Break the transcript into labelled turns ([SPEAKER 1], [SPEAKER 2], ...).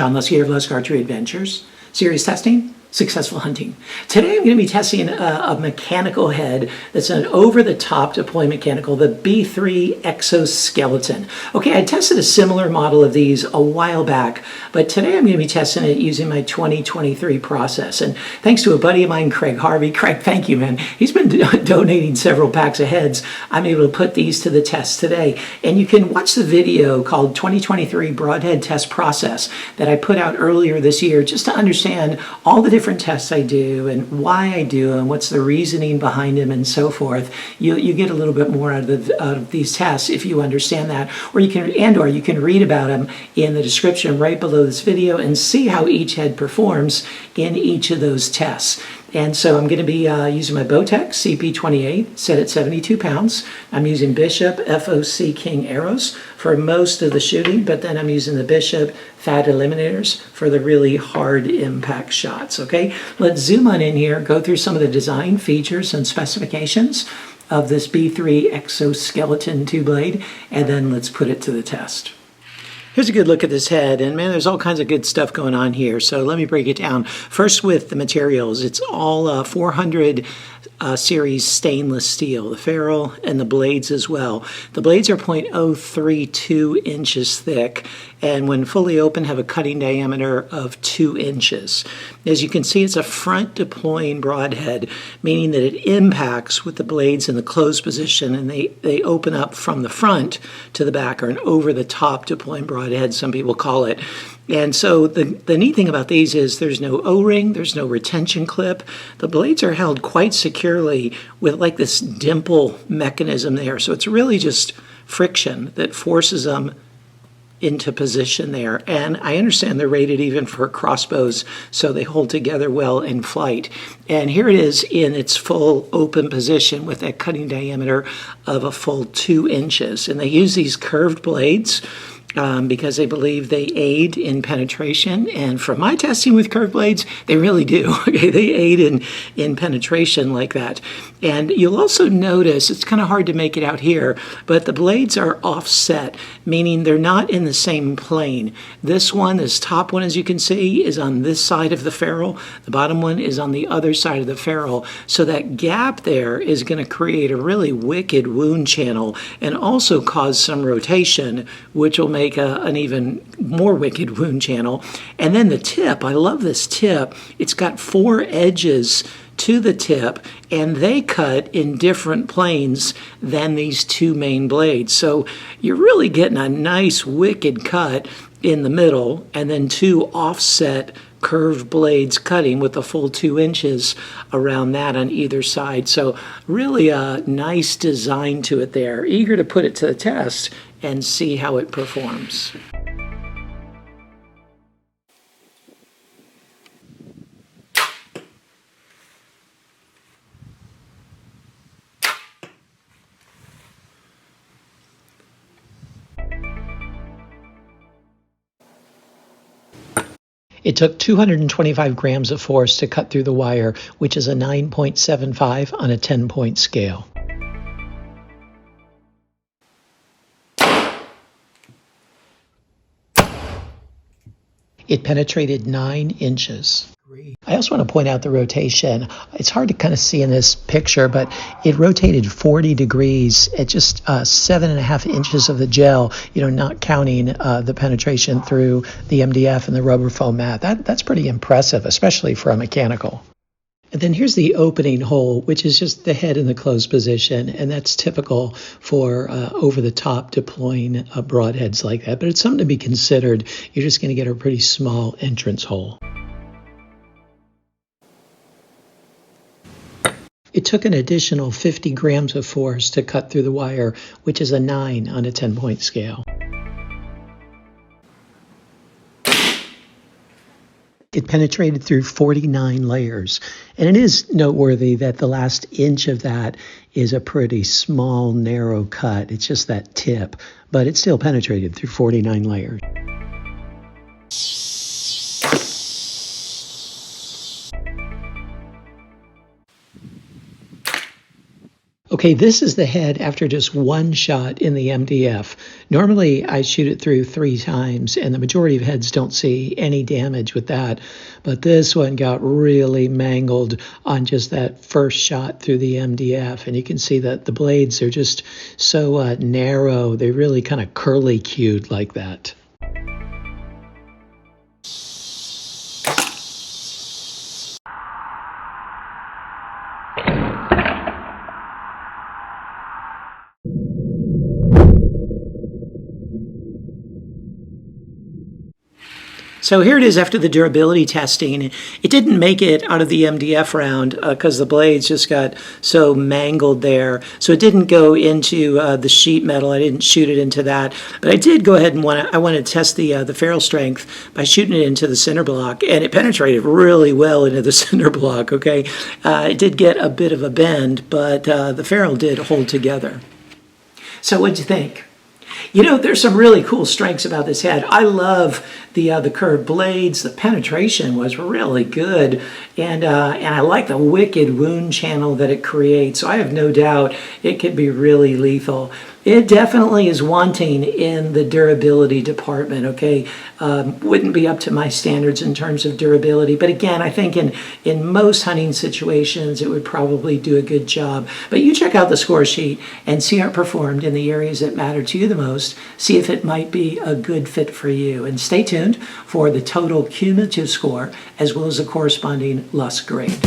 [SPEAKER 1] John Lusky of Lusk Archery Adventures. Serious testing, successful hunting. Today I'm going to be testing a mechanical head that's an over-the-top deploy mechanical, the B3 Exoskeleton. Okay, I tested a similar model of these a while back, but today I'm going to be testing it using my 2023 process. And thanks to a buddy of mine, Craig Harvey. Craig, thank you, man. He's been donating several packs of heads. I'm able to put these to the test today. And you can watch the video called 2023 Broadhead Test Process that I put out earlier this year just to understand all the different tests I do and why I do them, what's the reasoning behind them, and so forth. You get a little bit more out of these tests if you understand that, or you can read about them in the description right below this video and see how each head performs in each of those tests. And so I'm going to be using my Bowtech CP28, set at 72 pounds. I'm using Bishop FOC King arrows for most of the shooting, but then I'm using the Bishop Fat Eliminators for the really hard impact shots, okay? Let's zoom on in here, go through some of the design features and specifications of this B3 Exoskeleton two-blade, and then let's put it to the test. Here's a good look at this head, and man, there's all kinds of good stuff going on here. So let me break it down. First with the materials, it's all 400 series stainless steel, the ferrule and the blades as well. The blades are 0.032 inches thick, and when fully open have a cutting diameter of 2 inches. As you can see, it's a front deploying broadhead, meaning that it impacts with the blades in the closed position, and they open up from the front to the back, or an over-the-top deploying broadhead, some people call it. And so the neat thing about these is there's no O-ring, there's no retention clip. The blades are held quite securely with like this dimple mechanism there. So it's really just friction that forces them into position there. And I understand they're rated even for crossbows, so they hold together well in flight. And here it is in its full open position with that cutting diameter of a full 2 inches. And they use these curved blades because they believe they aid in penetration. And from my testing with curved blades, they really do. Okay, they aid in penetration like that. And you'll also notice, it's kind of hard to make it out here, but the blades are offset, meaning they're not in the same plane. This one, this top one, as you can see, is on this side of the ferrule. The bottom one is on the other side of the ferrule. So that gap there is going to create a really wicked wound channel and also cause some rotation, which will make an even more wicked wound channel. And then the tip, I love this tip. It's got 4 edges to the tip, and they cut in different planes than these 2 main blades. So you're really getting a nice wicked cut in the middle, and then 2 offset curved blades cutting with a full 2 inches around that on either side. So really a nice design to it there. Eager to put it to the test and see how it performs. It took 225 grams of force to cut through the wire, which is a 9.75 on a 10-point scale. It penetrated 9 inches. I also want to point out the rotation. It's hard to kind of see in this picture, but it rotated 40 degrees at just 7.5 inches of the gel, not counting the penetration through the MDF and the rubber foam mat. That's pretty impressive, especially for a mechanical. And then here's the opening hole, which is just the head in the closed position, and that's typical for over-the-top deploying broadheads like that. But it's something to be considered. You're just going to get a pretty small entrance hole. It took an additional 50 grams of force to cut through the wire, which is a 9 on a 10-point scale. It penetrated through 49 layers, and it is noteworthy that the last inch of that is a pretty small, narrow cut. It's just that tip, but it still penetrated through 49 layers. Okay, this is the head after just one shot in the MDF. Normally, I shoot it through 3 times, and the majority of heads don't see any damage with that. But this one got really mangled on just that first shot through the MDF. And you can see that the blades are just so narrow. They really kind of curly-cued like that. So here it is after the durability testing. It didn't make it out of the MDF round because the blades just got so mangled there. So it didn't go into the sheet metal. I didn't shoot it into that. But I did go ahead and I wanted to test the ferrule strength by shooting it into the cinder block. And it penetrated really well into the cinder block, okay? It did get a bit of a bend, but the ferrule did hold together. So what'd you think? You know, there's some really cool strengths about this head. I love the curved blades. The penetration was really good, and I like the wicked wound channel that it creates. So I have no doubt it could be really lethal. It definitely is wanting in the durability department, okay? Wouldn't be up to my standards in terms of durability. But again, I think in most hunting situations, it would probably do a good job. But you check out the score sheet and see how it performed in the areas that matter to you the most. See if it might be a good fit for you. And stay tuned for the total cumulative score as well as the corresponding lust grade.